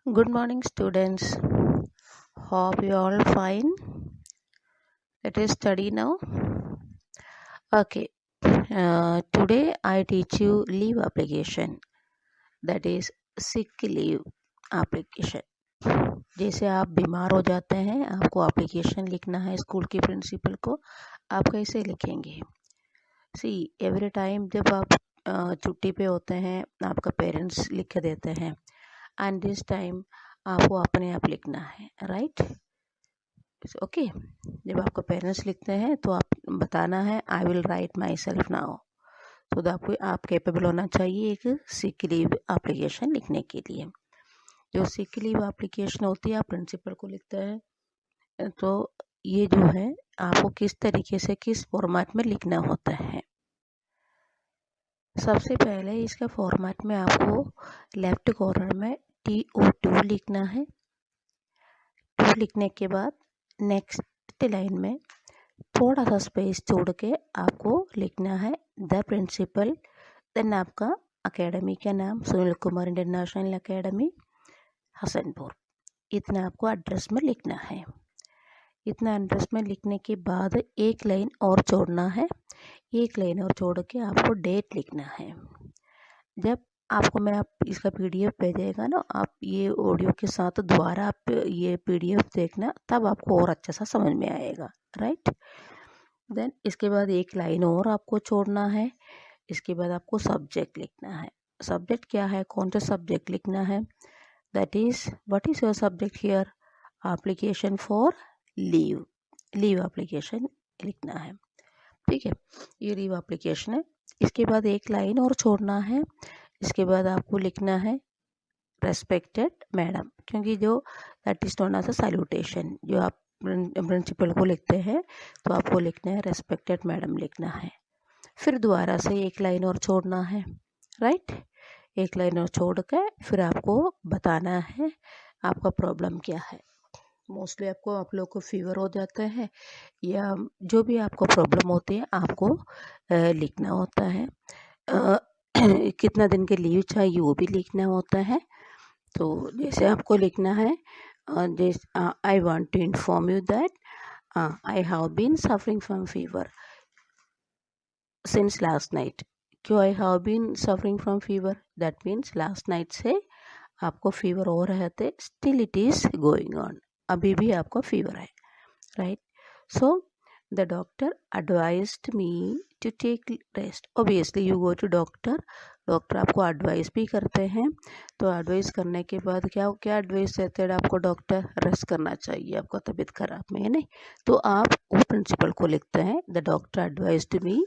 Good morning, students. Hope you all fine. Let us study now. Okay. Today I teach you leave application. That is sick leave application. जैसे आप बीमार हो जाते हैं, आपको application लिखना है स्कूल की प्रिंसिपल को, आप कैसे लिखेंगे? सी एवरी टाइम जब आप छुट्टी पे होते हैं, आपका पेरेंट्स लिख देते हैं, एंड दिस टाइम आपको अपने आप लिखना है, राइट? ओके जब आपका पेरेंट्स लिखते हैं तो आप बताना है I will write my self now. तो आपको आप कैपेबल होना चाहिए एक सिक लीव एप्लीकेशन लिखने के लिए। जो सिक लीव एप्लीकेशन होती है आप प्रिंसिपल को लिखते हैं, तो ये जो है आपको किस तरीके से किस फॉर्मेट में लिखना होता है। सबसे पहले इसका फॉर्मेट में आपको लेफ्ट कॉर्नर में TO2 लिखना है। 2 लिखने के बाद नेक्स्ट लाइन में थोड़ा सा स्पेस छोड़ के आपको लिखना है द प्रिंसिपल, देन आपका अकेडमी का नाम सुनील कुमार इंटरनेशनल अकेडमी हसनपुर। इतना आपको एड्रेस में लिखना है। इतना एड्रेस में लिखने के बाद एक लाइन और छोड़ना है। एक लाइन और छोड़ के आपको डेट लिखना है। जब आपको मैं आप इसका PDF भेजेगा ना, आप ये ऑडियो के साथ दोबारा आप ये PDF देखना, तब आपको और अच्छा सा समझ में आएगा, राइट? देन इसके बाद एक लाइन और आपको छोड़ना है। इसके बाद आपको सब्जेक्ट लिखना है। सब्जेक्ट क्या है, कौन सा सब्जेक्ट लिखना है? That is what is your subject here? Application for leave, leave application लिखना है, ठीक है? ये लीव एप्लीकेशन है। इसके बाद एक लाइन और छोड़ना है। इसके बाद आपको लिखना है रेस्पेक्टेड मैडम, क्योंकि जो that is known as a salutation, जो आप प्रिंसिपल को लिखते हैं तो आपको लिखना है रेस्पेक्टेड मैडम लिखना है। फिर दोबारा से एक लाइन और छोड़ना है, राइट? एक लाइन और छोड़ के फिर आपको बताना है आपका प्रॉब्लम क्या है। मोस्टली आपको आप लोग को फीवर हो जाता है या जो भी आपको प्रॉब्लम होती है आपको लिखना होता है। कितना दिन के लीव चाहिए वो भी लिखना होता है। तो जैसे आपको लिखना है I want to inform you that I have been suffering from fever since last night. क्यों I have been suffering from fever? That means last night से आपको फीवर हो रहे थे, still it is going on, अभी भी आपको fever है, right? So the doctor advised me to take rest. Obviously you go to doctor, doctor आपको एडवाइस भी करते हैं। तो एडवाइस करने के बाद क्या क्या एडवाइस देते हैं आपको डॉक्टर? रेस्ट करना चाहिए, आपका तबीयत खराब में है नहीं, तो आप वो प्रिंसिपल को लिखते हैं the doctor advised me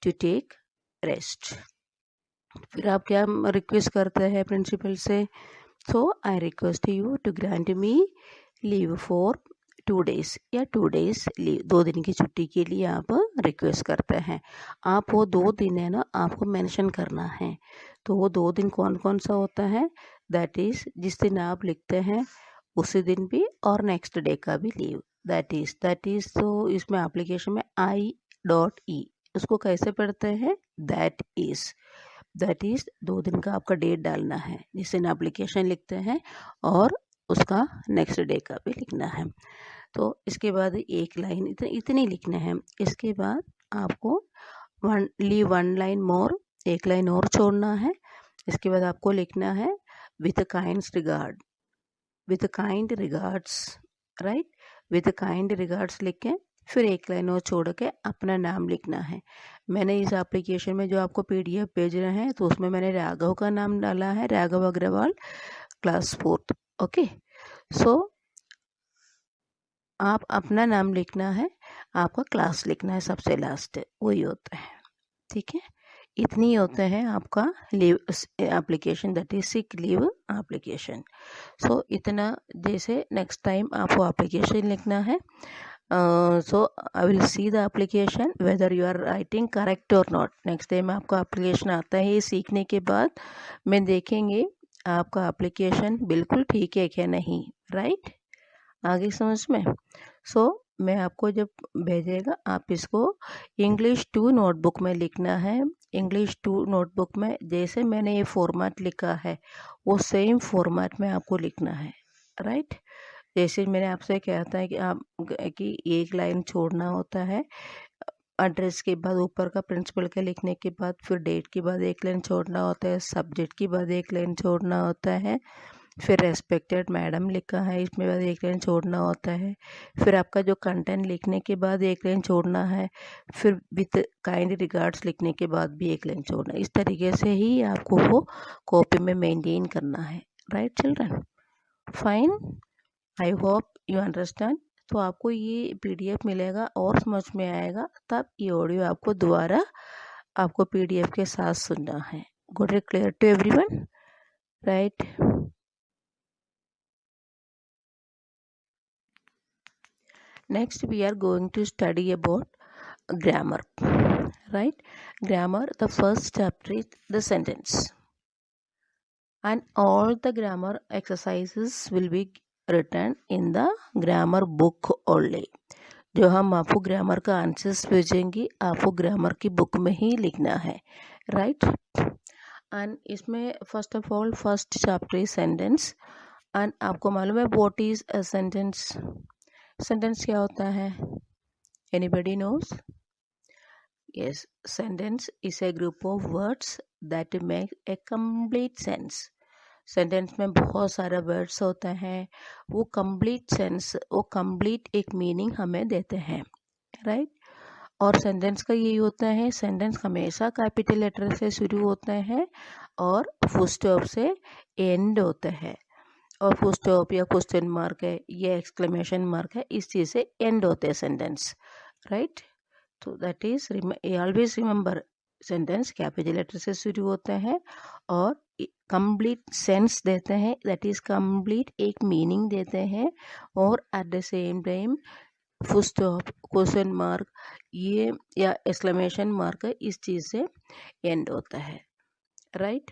to take rest. फिर आप क्या रिक्वेस्ट करते हैं प्रिंसिपल से? So I request you to grant me leave for 2 days या 2 days लीव, 2 दिन की छुट्टी के लिए आप रिक्वेस्ट करते हैं। आप वो 2 दिन है ना आपको मेंशन करना है। तो वो 2 दिन कौन कौन सा होता है? दैट इज जिस दिन आप लिखते हैं उसी दिन भी और नेक्स्ट डे का भी लीव, दैट इज तो इसमें एप्लीकेशन में I.E उसको कैसे पढ़ते हैं? दैट इज 2 दिन का आपका डेट डालना है जिस दिन एप्लीकेशन लिखते हैं और उसका नेक्स्ट डे का भी लिखना है। तो इसके बाद एक लाइन इतनी लिखना है। इसके बाद आपको लीव 1 लाइन मोर, एक लाइन और छोड़ना है। इसके बाद आपको लिखना है with kind regards, right? With kind regards लिख के फिर एक लाइन और छोड़ के अपना नाम लिखना है। मैंने इस एप्लीकेशन में जो आपको PDF भेज रहे हैं तो उसमें मैंने राघव का नाम डाला है, Raghav Agrawal, class 4th। Okay, so आप अपना नाम लिखना है, आपका क्लास लिखना है सबसे लास्ट, वही होता है, ठीक है? इतनी होता है आपका leave application, that is sick leave application. So इतना, जैसे नेक्स्ट टाइम आपको एप्लीकेशन लिखना है, so I will see the application whether you are writing correct और नॉट। नेक्स्ट टाइम आपका एप्लीकेशन आता है, ये सीखने के बाद मैं देखेंगे आपका एप्लीकेशन बिल्कुल ठीक है क्या नहीं, राइट? आगे समझ में? सो मैं आपको जब भेजेगा आप इसको इंग्लिश 2 नोटबुक में लिखना है इंग्लिश 2 नोटबुक में जैसे मैंने ये फॉर्मेट लिखा है वो सेम फॉर्मेट में आपको लिखना है, राइट। जैसे मैंने आपसे कहा था कि एक लाइन छोड़ना होता है, एड्रेस के बाद ऊपर का प्रिंसिपल के लिखने के बाद फिर डेट के बाद एक लाइन छोड़ना होता है, सब्जेक्ट के बाद एक लाइन छोड़ना होता है, फिर रेस्पेक्टेड मैडम लिखा है इसमें बाद एक लाइन छोड़ना होता है, फिर आपका जो कंटेंट लिखने के बाद एक लाइन छोड़ना है, फिर विथ काइंड रिगार्ड्स लिखने के बाद भी एक लाइन छोड़ना है। इस तरीके से ही आपको वो कॉपी में मेंटेन करना है, right children. Fine, I hope you understand. तो आपको ये पीडीएफ मिलेगा और समझ में आएगा, तब ये ऑडियो आपको दोबारा आपको पीडीएफ के साथ सुनना है। Good it clear to everyone, right. Next we are going to study about grammar, right? Grammar, the first chapter is the sentence, and all the grammar exercises will be written in the grammar book only. जो हम आपको grammar का answers भेजेंगे आपको grammar की book में ही लिखना है, राइट। एंड इसमें first of all first chapter is sentence, and आपको मालूम है what is a sentence. Sentence क्या होता है, anybody knows? Yes, sentence is a group of words that make a complete sense. Sentence में बहुत सारे वर्ड्स होते हैं, वो कंप्लीट सेंस, वो कंप्लीट एक मीनिंग हमें देते हैं, राइट। और सेंटेंस का यही होता है, सेंटेंस हमेशा कैपिटल लेटर से शुरू होते हैं और फुल स्टॉप से एंड होते हैं, और फुल स्टॉप या क्वेश्चन मार्क है या एक्सक्लेमेशन मार्क है, इस चीज़ से एंड होते हैं सेंटेंस, राइट। तो that is always remember, sentence capital letter से शुरू होते हैं और कंप्लीट सेंस देते हैं, दैट इज कंप्लीट एक मीनिंग देते हैं, और at the same time full stop, question mark ये या एक्सक्लेमेशन मार्क है, इस चीज़ से एंड होता है, राइट।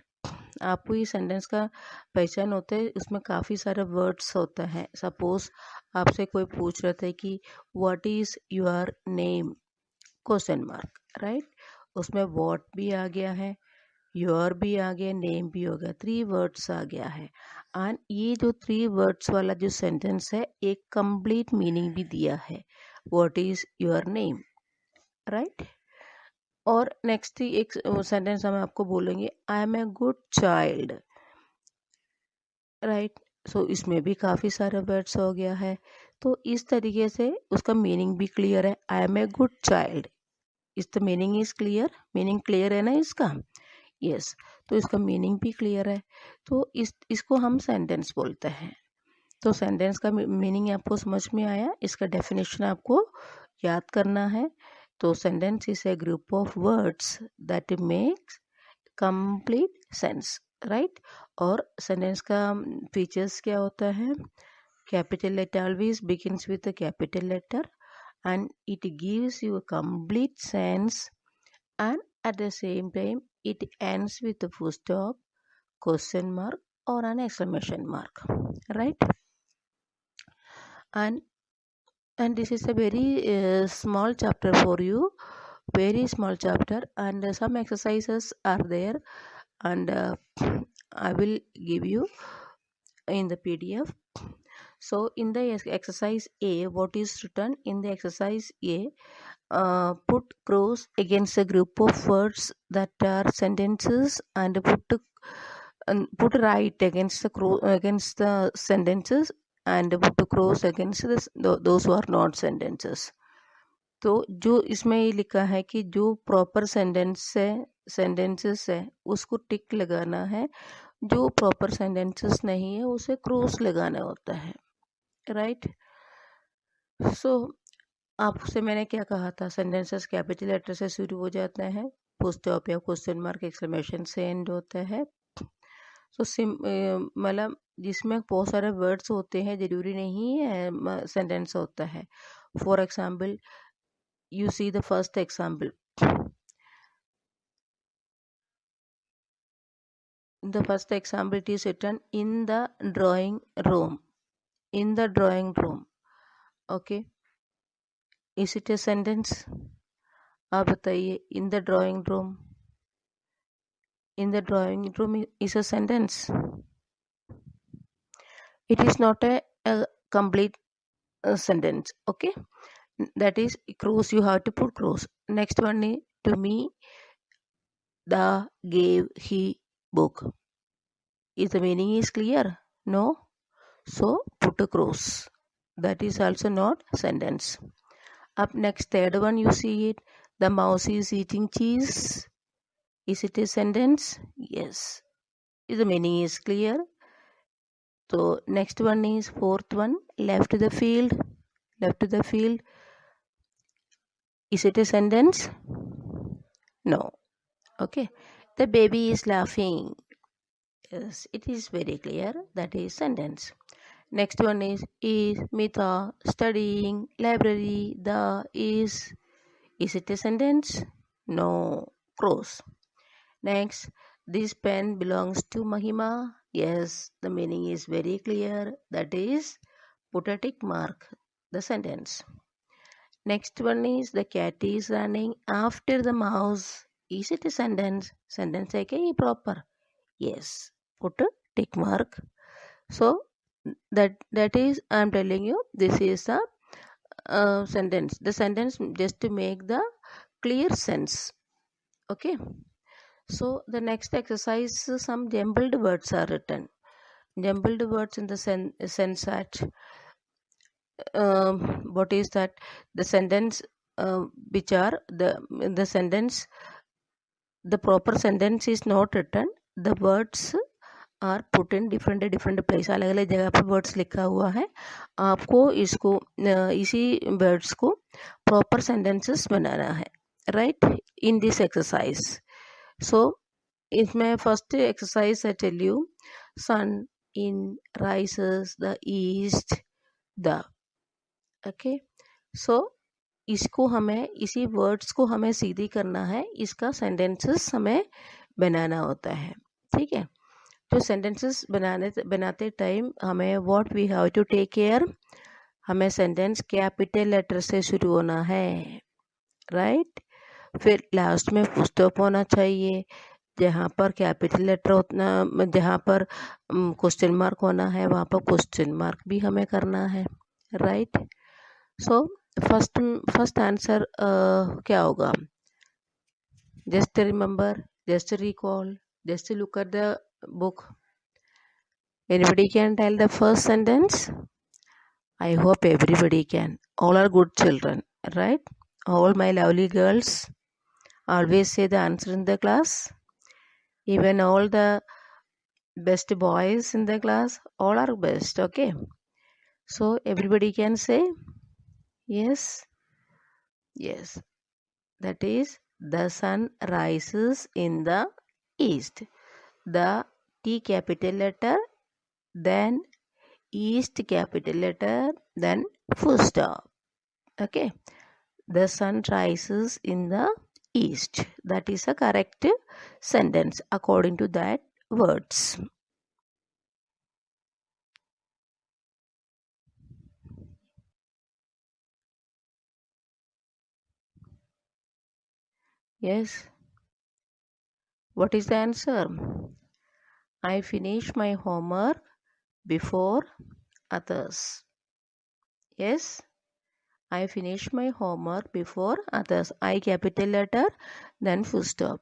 आपको ये सेंटेंस का पहचान होता है, उसमें काफ़ी सारे वर्ड्स होता है। सपोज आपसे कोई पूछ रहा था कि what is your name, question mark, right. उसमें व्हाट भी आ गया है, योर भी आ गया, नेम भी हो गया, 3 वर्ड्स आ गया है। एंड ये जो 3 वर्ड्स वाला जो सेंटेंस है एक कंप्लीट मीनिंग भी दिया है, what is your name, right. और नेक्स्ट एक सेंटेंस हम आपको बोलेंगे, I am a good child, right. So इसमें भी काफ़ी सारे वर्ड्स हो गया है। तो इस तरीके से उसका मीनिंग भी क्लियर है, I am a good child, is the meaning is clear, meaning clear है ना इसका, यस। तो इसका मीनिंग भी क्लियर है, तो इसको हम सेंटेंस बोलते हैं। तो सेंटेंस का मीनिंग आपको समझ में आया, इसका डेफिनेशन आपको याद करना है। तो sentence is a group of words that makes complete sense, right. और सेंटेंस का फीचर्स क्या होता है, capital letter always begins with a capital letter and it gives you a complete sense, and at the same time it ends with a full stop, question mark or an exclamation mark, right. And this is a very small chapter for you, very small chapter, and some exercises are there, and I will give you in the PDF. So in the exercise A, what is written in the exercise A, put cross against a group of words that are sentences, and put right against the sentences, and put cross against those who are not sentences. तो जो इसमें ये लिखा है कि जो proper sentences है उसको टिक लगाना है, जो प्रॉपर सेंटेंसेस नहीं है उसे क्रॉस लगाना होता है, राइट। सो आपसे मैंने क्या कहा था, सेंटेंसेस कैपिटल लेटर से शुरू हो जाते हैं, फुल स्टॉप या क्वेश्चन मार्क एक्सक्लेमेशन से एंड होता है। तो मतलब जिसमें बहुत सारे वर्ड्स होते हैं, ज़रूरी नहीं है सेंटेंस होता है। For example, you see the first example. The first example it is written in the drawing room, in the drawing room, okay, is it a sentence? आप बताइए, in the drawing room in the drawing room is a sentence. It is not a complete sentence. Okay, that is cross. You have to put cross. Next one is to me the gave he book. Is the meaning is clear? No. So put a cross. That is also not sentence. Up next, third one you see it. The mouse is eating cheese. Is it a sentence? Yes. The meaning is clear. So next one is fourth one. Left the field. Left the field. Is it a sentence? No. Okay. The baby is laughing. Yes, it is very clear. That is sentence. Next one is Mita studying library? The is it a sentence? No. Cross. Next, this pen belongs to Mahima. Yes, the meaning is very clear. That is put a tick mark. The sentence. Next one is the cat is running after the mouse. Is it a sentence? Sentence okay, proper. Yes. Put a tick mark. So that is I'm telling you this is a sentence. The sentence just to make the clear sense. Okay. So the next exercise, some jumbled words are written. Jumbled words in the sense that what is that? The sentence which are the sentence, the proper sentence is not written. The words are put in different place, अलग अलग जगह पर words लिखा हुआ है. आपको इसको इसी वर्ड्स को प्रॉपर सेंटेंसेस बनाना है, right, in this exercise. So इसमें first exercise I tell you, sun in rises the east the. Okay, so इसको हमें इसी वर्ड्स को हमें सीधी करना है, इसका सेंटेंसेस हमें बनाना होता है. ठीक है, तो सेंटेंसेस बनाते टाइम हमें what we have to take care, हमें सेंटेंस कैपिटल लेटर से शुरू होना है, राइट. फिर लास्ट में फुल स्टॉप होना चाहिए. जहाँ पर कैपिटल लेटर होना, जहाँ पर क्वेश्चन मार्क होना है वहाँ पर क्वेश्चन मार्क भी हमें करना है, राइट. सो फर्स्ट आंसर क्या होगा? Just remember, just recall, just look at the book. Anybody can tell the first sentence? I hope everybody can. All are good children, right? All my lovely girls always say the answer in the class. Even all the best boys in the class, all are best. Okay, so everybody can say yes. Yes, that is the sun rises in the east. The T capital letter, then east capital letter, then full stop. Okay, the sun rises in the east. That is a correct sentence according to that words. Yes. What is the answer? I finish my homework before others. Yes, I finish my homework before others. I capital letter, then full stop.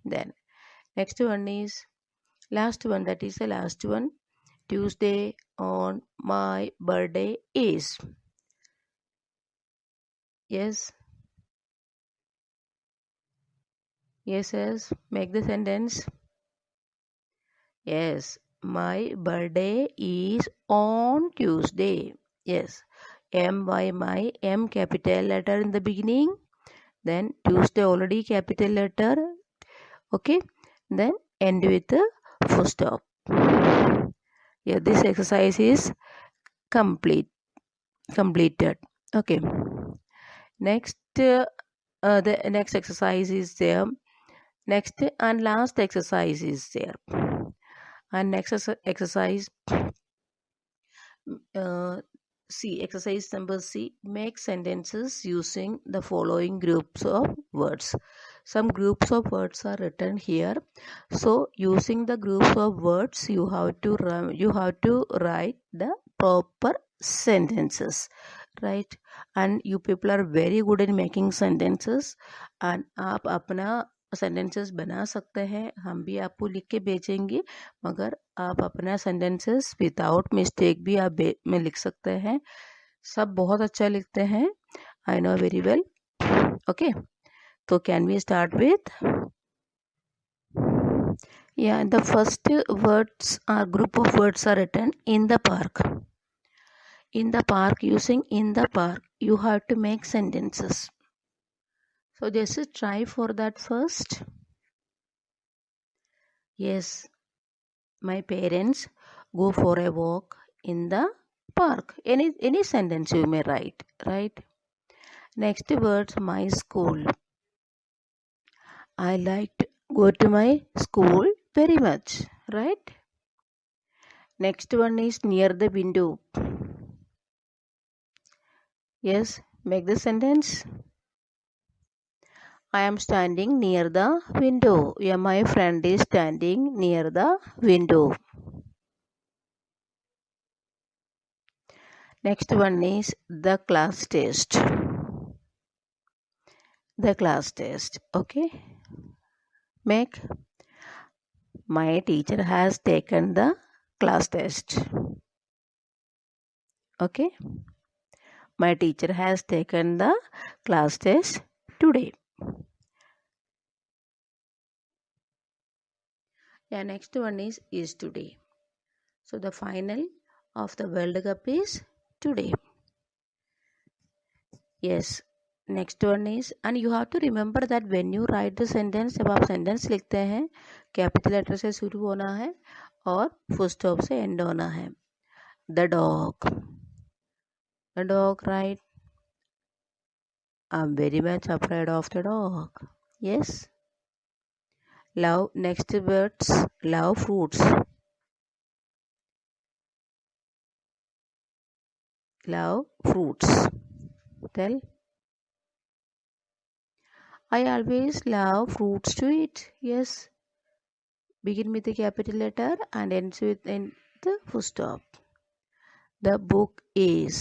Then next one is last one, that is the last one. Tuesday on my birthday is. Yes. Yes, yes. Make the sentence. Yes, my birthday is on Tuesday. Yes. My M capital letter in the beginning. Then Tuesday already capital letter. Okay. Then end with a full stop. Yeah, this exercise is completed. Okay. Next, the next exercise is there. Next and last exercise is there. And next exercise, C, exercise number C, make sentences using the following groups of words. some groups of words are written here. So using the groups of words, you have to write the proper sentences, right? And you people are very good in making sentences, and आप अपना sentences बना सकते हैं. हम भी आपको लिख के भेजेंगे, मगर आप अपना सेंटेंसेस विदाउट मिस्टेक भी आप में लिख सकते हैं. सब बहुत अच्छा लिखते हैं, I know very well. Okay, तो can we start with? Yeah, the first words or group of words are written in the park. In the park, using in the park, you have to make sentences. So just try for that first. Yes, my parents go for a walk in the park. Any sentence you may write, right? Next words, my school. I like to go to my school very much, right? Next one is near the window. Yes, make the sentence. I am standing near the window. Yeah, my friend is standing near the window. Next one is the class test. The class test. Okay. Make. My teacher has taken the class test. Okay. My teacher has taken the class test today. Yeah, next one is today. So the final of the World Cup is today. Yes. Next one is, and you have to remember that when you write the sentence, जब आप sentence लिखते हैं capital letter से शुरू होना है और full stop से एंड होना है. The dog, right. I am very much afraid of the dog. Yes. Love, next words, love fruits. Love fruits. Tell. I always love fruits to eat. Yes. Begin with the capital letter and ends with the full stop. The book is.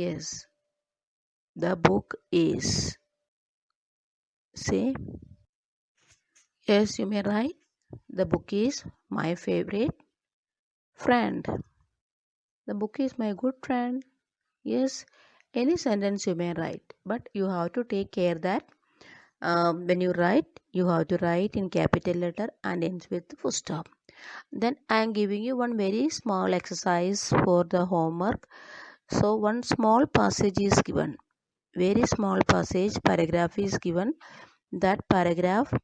Yes. The book is. Say. Yes, you may write. The book is my favorite friend. The book is my good friend. Yes. Any sentence you may write, but you have to take care that when you write, you have to write in capital letter and ends with the full stop. Then I am giving you one very small exercise for the homework. So one small passage is given. Very small passage, paragraph is given. That paragraph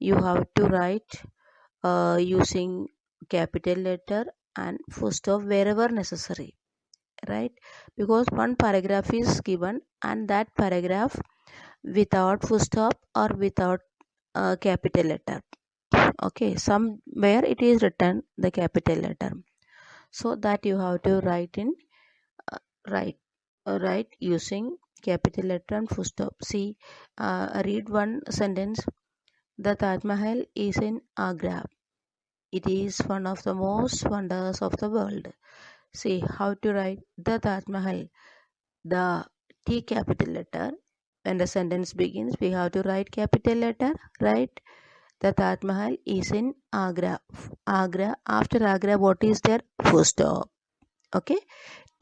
you have to write using capital letter and full stop wherever necessary. Right, because one paragraph is given and that paragraph without full stop or without capital letter. Okay, somewhere it is written the capital letter, so that you have to write in write using capital letter and full stop. See, read one sentence. The Taj Mahal is in Agra. It is one of the most wonders of the world. See how to write the Taj Mahal. The T capital letter. When the sentence begins, we have to write capital letter, right? The Taj Mahal is in Agra. Agra. After Agra, what is there? Full stop. Okay.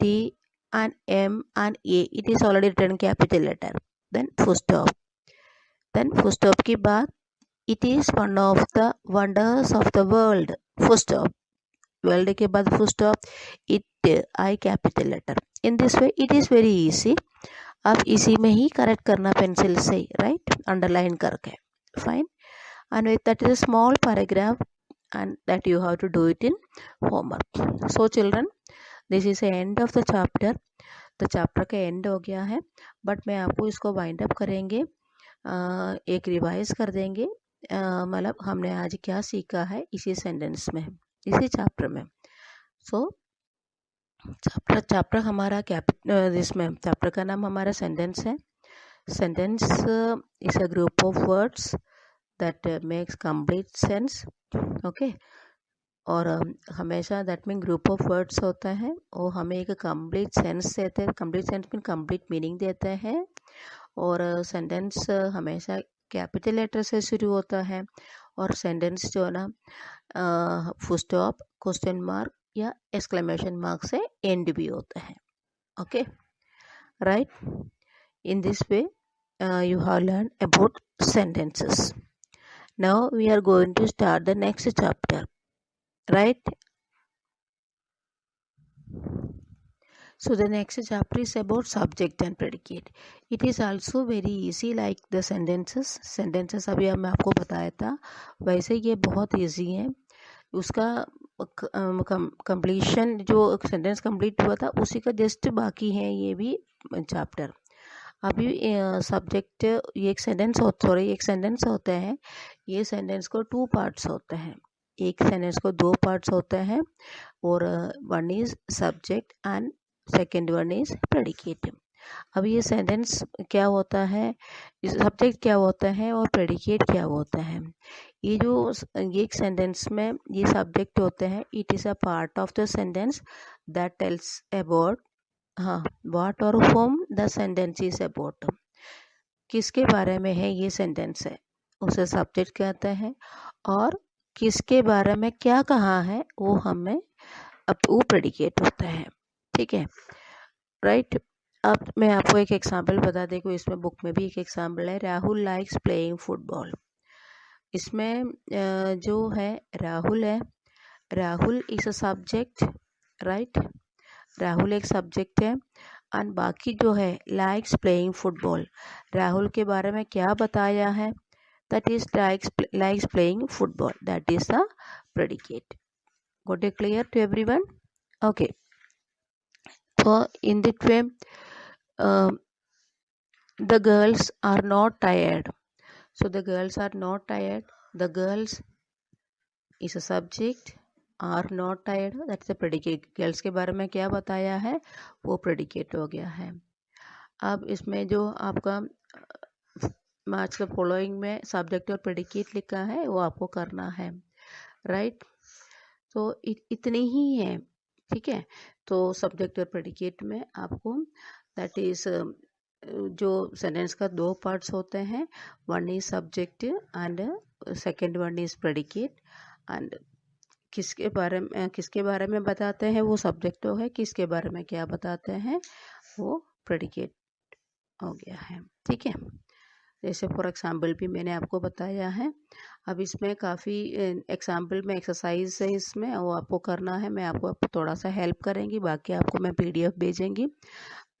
T and M and A. It is already written capital letter. Then full stop. Then full stop के बाद it is one of the wonders of the world. Full stop. World के बाद full stop. It I capital letter. In this way, it is very easy. आप इसी में ही correct करना pencil से, right, underline करके. Fine. And with that is a small paragraph and that you have to do it in homework. So children, this is the end of the chapter. तो chapter का and हो गया है, but मैं आपको इसको wind up करेंगे, एक रिवाइज कर देंगे. मतलब हमने आज क्या सीखा है इसी सेंटेंस में, इसी चैप्टर में. सो चैप्टर हमारा इसमें चैप्टर का नाम हमारा सेंटेंस है. Sentence is a group of words that makes complete sense. Okay. और हमेशा that mean group of words होता है और हमें एक कंप्लीट सेंस देते हैं. Complete sense mean complete meaning देता है. और सेंटेंस हमेशा कैपिटल लेटर से शुरू होता है. और सेंटेंस जो है ना फुल स्टॉप, क्वेश्चन मार्क या एक्सक्लेमेशन मार्क से एंड भी होता है. Okay, right. In this way you have learned about sentences. Now we are going to start the next chapter, right? So the next chapter is about subject and predicate. It is also very easy like the sentences. Sentences अभी मैं आपको बताया था, वैसे ये बहुत easy है. उसका completion जो सेंटेंस कंप्लीट हुआ था उसी का जस्ट बाकी है ये भी चैप्टर. अभी सब्जेक्ट ये एक सेंटेंस होता है. ये सेंटेंस को 2 पार्ट्स होते हैं. एक सेंटेंस को 2 पार्ट्स होते हैं और one is subject and second one is predicate. अब ये सेंटेंस क्या होता है, सब्जेक्ट क्या होता है और प्रेडिकेट क्या होता है. ये एक सेंटेंस में ये सब्जेक्ट होते हैं. It is a part of the sentence that tells about what और whom the sentence is about. किसके बारे में है ये सेंटेंस है उसे सब्जेक्ट कहते हैं. और किसके बारे में क्या कहा है वो हमें अब वो प्रेडिकेट होता है. ठीक है, राइट. अब मैं आपको एक एग्जाम्पल बता देखो, इसमें बुक में भी एक एग्जाम्पल है. Rahul likes playing football. इसमें जो है राहुल है, Rahul is a subject, right. Rahul एक सब्जेक्ट है. एंड बाकी जो है लाइक्स प्लेइंग फुटबॉल, राहुल के बारे में क्या बताया है, that is likes playing football, that is the predicate. Got it clear to everyone? Okay. So in that way, the girls are not tired. So the girls are not tired. The girls is a subject. Are not tired, that's the predicate. Girls के बारे में क्या बताया है वो predicate हो गया है. अब इसमें जो आपका मार्क्स के फॉलोइंग में सब्जेक्ट और प्रेडिकेट लिखा है वो आपको करना है, राइट. तो इतनी ही है, ठीक है. तो सब्जेक्ट और प्रेडिकेट में आपको दैट इज जो सेंटेंस का 2 पार्ट्स होते हैं. One is subject and second one is predicate. And किसके बारे में बताते हैं वो सब्जेक्ट है, किसके बारे में क्या बताते हैं वो प्रेडिकेट हो गया है. ठीक है, जैसे फॉर एग्जाम्पल भी मैंने आपको बताया है. अब इसमें काफ़ी एग्जाम्पल में एक्सरसाइज है इसमें, वो आपको करना है. मैं आपको थोड़ा सा हेल्प करेंगी, बाकी आपको मैं PDF भेजेंगी.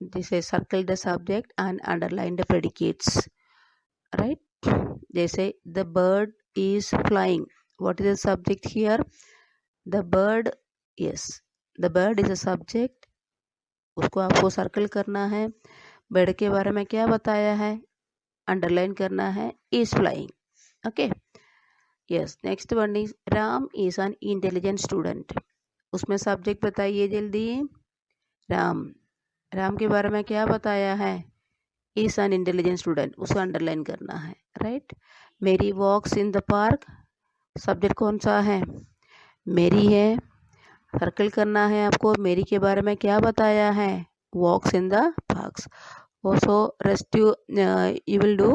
जैसे circle the subject and underline the predicates, right. जैसे the bird is flying, what is the subject here, the bird. Yes, the bird is a subject, उसको आपको सर्कल करना है. बर्ड के बारे में क्या बताया है, अंडरलाइन करना है, is flying. Okay, yes. Next one is Ram is an intelligent student. उसमें सब्जेक्ट बताइए जल्दी. राम के बारे में क्या बताया है, इज एन इंटेलिजेंट स्टूडेंट, उसको अंडरलाइन करना है, राइट. मेरी वॉक्स इन द पार्क, सब्जेक्ट कौन सा है, मेरी है, सर्कल करना है आपको. मेरी के बारे में क्या बताया है, walks in the parks. Also rest you will do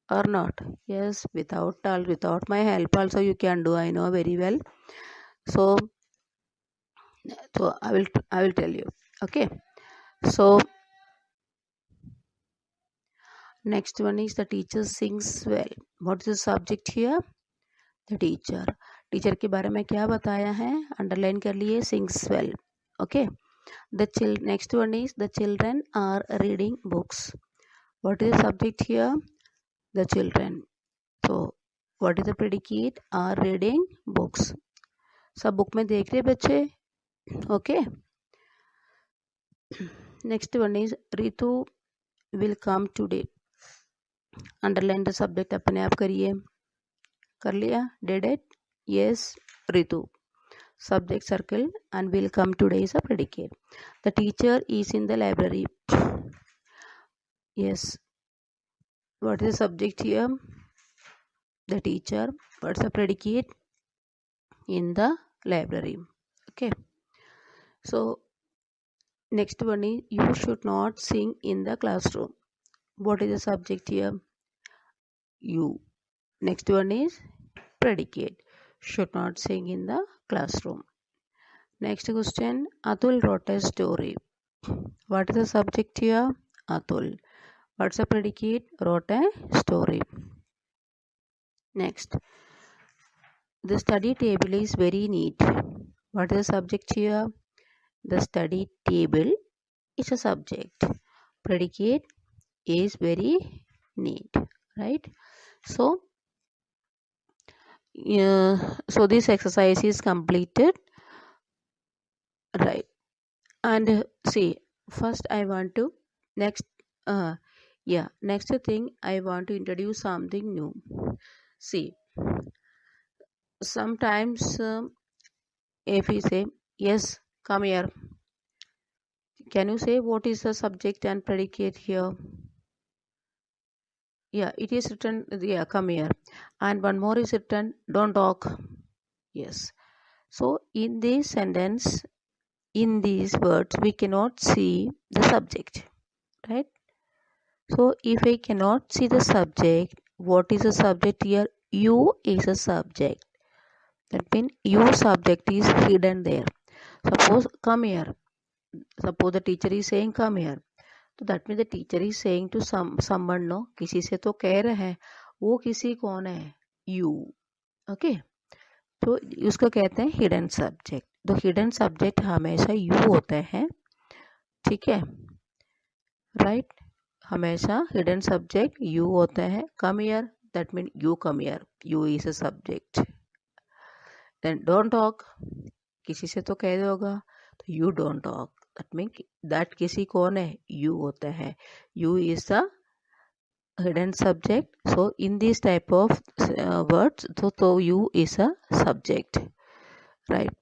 or not. Yes, without my help also you can do, I know very well. So I will tell you. Okay, so next one is the teacher sings well. What is the subject here, the teacher. Teacher के बारे में क्या बताया है, underline कर लिए, sings well. Okay. Next one is the children are reading books. What is the subject here, the children. So what is the predicate, are reading books. सब book में देख रहे बच्चे. Okay. Next one is Ritu will come today. Underline the subject अपने आप करिए. कर लिया, did it, yes. Ritu subject circle and will come today is a predicate. The teacher is in the library. Yes. What is the subject here? The teacher. What's the predicate? In the library. Okay. So next one is you should not sing in the classroom. What is the subject here? You. Next one is predicate. Should not sing in the classroom. Next question. Atul wrote a story. What is the subject here? Atul. What's the predicate? Wrote a story. Next. The study table is very neat. What is the subject here? The study table is a subject. Predicate is very neat, right? So this exercise is completed, right? And see, first I want to next next thing I want to introduce something new. See, sometimes if we say yes, come here, can you say what is the subject and predicate here? Yeah, it is written, yeah, come here. And one more is written, don't talk. Yes. So in this sentence, in these words, we cannot see the subject, right? So if I cannot see the subject, what is the subject here? You is a subject. That means your subject is hidden there. Suppose come here. Suppose the teacher is saying come here. तो that mean the teacher is saying to someone, no, किसी से तो कह रहे हैं, वो किसी कौन है? यू. ओके. तो उसको कहते हैं हिडन सब्जेक्ट. तो हिडन सब्जेक्ट हमेशा यू होता है, ठीक है, राइट? हमेशा हिडन सब्जेक्ट यू होता है. Come here, that mean you come here, you is a subject. Then don't talk, किसी से तो कह दोगा, तो you don't talk. That mean that किसी कौन है? यू होता है. You is the hidden subject. So in this type of words, तो you is a subject, right?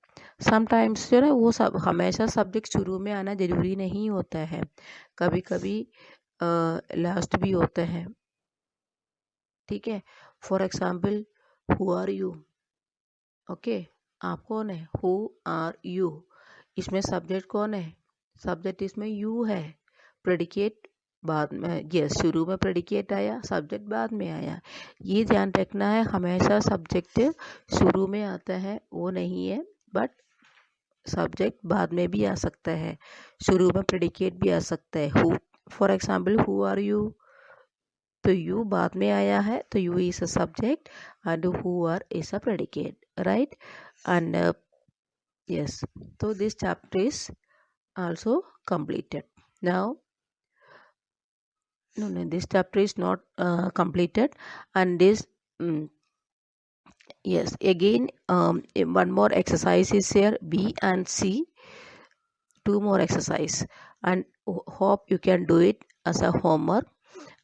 Sometimes जो है वो सब हमेशा सब्जेक्ट शुरू में आना जरूरी नहीं होता है, कभी कभी लास्ट भी होता है, ठीक है. For example, who are you. Okay, आप कौन है? Who are you. इसमें सब्जेक्ट कौन है? सब्जेक्ट इसमें यू है. प्रेडिकेट बाद में, यस, शुरू में प्रेडिकेट आया, सब्जेक्ट बाद में आया. ये ध्यान रखना है, हमेशा सब्जेक्ट शुरू में आता है वो नहीं है, बट सब्जेक्ट बाद में भी आ सकता है, शुरू में प्रेडिकेट भी आ सकता है. Who, for example, who are you, तो यू बाद में आया है, तो you is a subject and who are is a predicate, right? And yes, so this chapter is also completed. Now no, this chapter is not completed, and this yes, again one more exercise is here, B and C, two more exercise, and hope you can do it as a homework,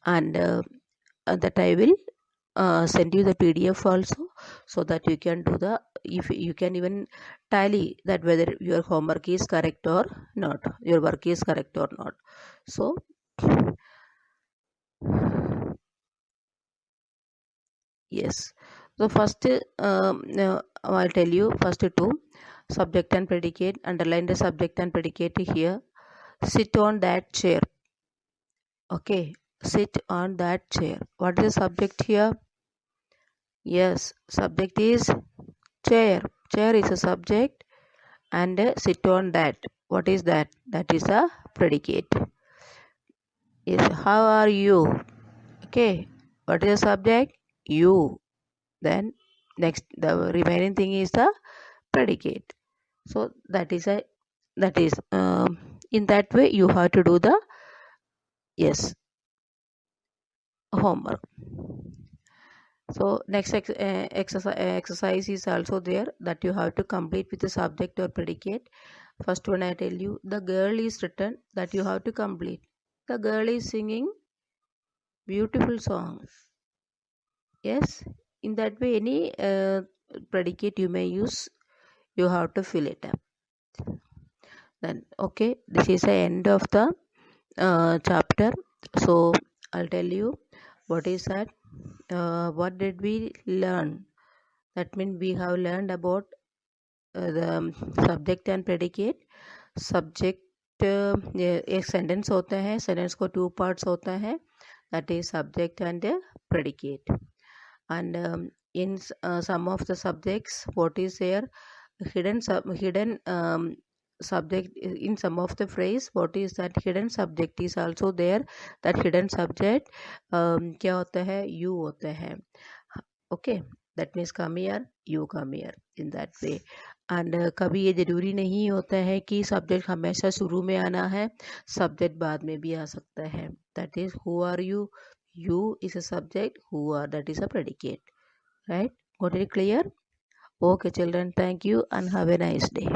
and that I will send you the PDF also, so that you can do the, if you can even tally that whether your homework is correct or not, your work is correct or not. So yes, so first I'll tell you first two, subject and predicate. Underline the subject and predicate here. Sit on that chair. Okay, sit on that chair. What is the subject here? Yes, subject is chair. Chair is a subject, and sit on that. What is that? That is a predicate. Yes, how are you? Okay, what is the subject? You. Then next, the remaining thing is the predicate. So that is in that way you have to do the, yes, homework. So next exercise is also there, that you have to complete with the subject or predicate. First one I tell you, the girl is written, that you have to complete. The girl is singing beautiful song. Yes, in that way any predicate you may use, you have to fill it up. Then okay, this is the end of the chapter. So I'll tell you what is that. What did we learn? That means we have learned about the subject and predicate. Subject एक sentence होता है, sentence को 2 parts होता है, that is subject and predicate. And in some of the subjects, what is there, hidden subject in some of the phrase, what is that hidden subject is also there. That hidden subject क्या होता है, you होता है. Okay, that means come here, you come here, in that way. And कभी ये ज़रूरी नहीं होता है कि सब्जेक्ट हमेशा शुरू में आना है, सब्जेक्ट बाद में भी आ सकता है. That is who are you, you is a subject, who are, that is a predicate, right? Got it clear? Okay children, thank you and have a nice day.